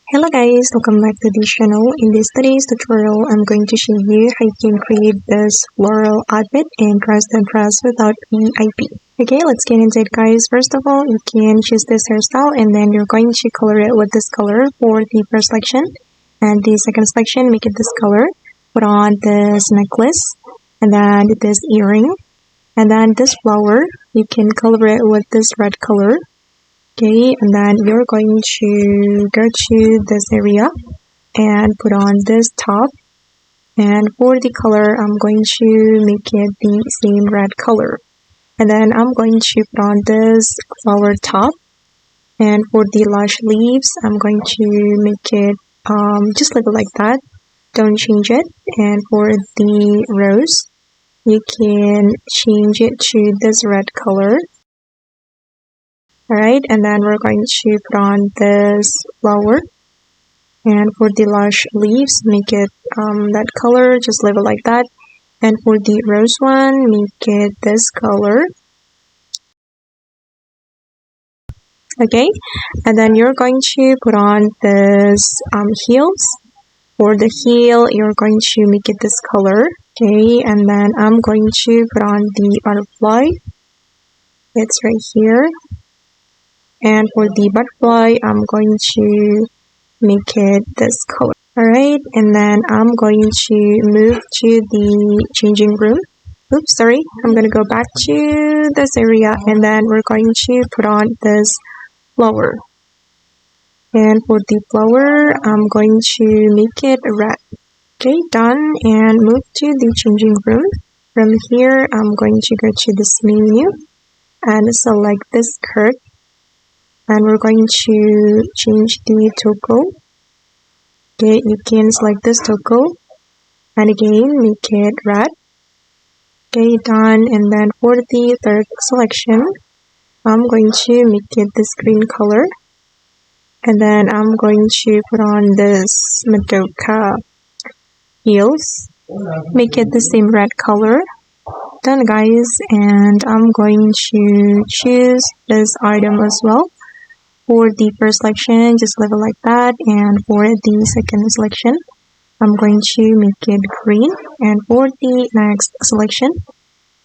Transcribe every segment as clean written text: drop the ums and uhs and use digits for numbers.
Hello guys, welcome back to this channel. In today's tutorial, I'm going to show you how you can create this floral outfit and dress and dress without VIP. Okay, let's get into it guys. First of all, you can choose this hairstyle and then you're going to color it with this color for the first selection. And the second selection, make it this color. Put on this necklace and then this earring. And then this flower, you can color it with this red color. Okay, and then you're going to go to this area and put on this top. And for the color, I'm going to make it the same red color. And then I'm going to put on this flower top. And for the lash leaves, I'm going to make it just leave it like that. Don't change it. And for the rose, you can change it to this red color. Alright, and then we're going to put on this flower. And for the lash leaves, make it that color, just leave it like that. And for the rose one, make it this color. Okay, and then you're going to put on this heels. For the heel, you're going to make it this color. Okay, and then I'm going to put on the butterfly. It's right here. And for the butterfly, I'm going to make it this color. Alright, and then I'm going to move to the changing room. Oops, sorry. I'm going to go back to this area and then we're going to put on this flower. And for the flower, I'm going to make it red. Okay, done. And move to the changing room. From here, I'm going to go to this menu and select this skirt. And we're going to change the toggle. Okay, you can select this toggle. And again, make it red. Okay, done. And then for the third selection, I'm going to make it this green color. And then I'm going to put on this Madoka heels. Make it the same red color. Done guys. And I'm going to choose this item as well. For the first selection, just leave it like that. And for the second selection, I'm going to make it green. And for the next selection,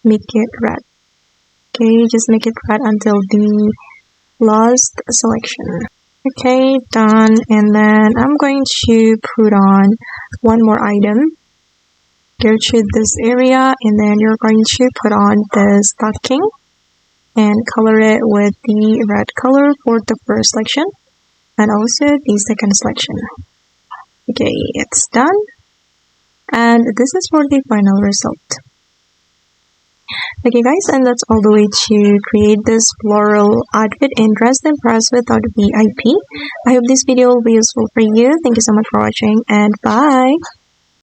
make it red. Okay, just make it red until the last selection. Okay, done. And then I'm going to put on one more item. Go to this area and then you're going to put on the stocking. And color it with the red color for the first selection and also the second selection. Okay, it's done. And this is for the final result. Okay guys, and that's all the way to create this floral outfit and dress and press without VIP. I hope this video will be useful for you. Thank you so much for watching and bye.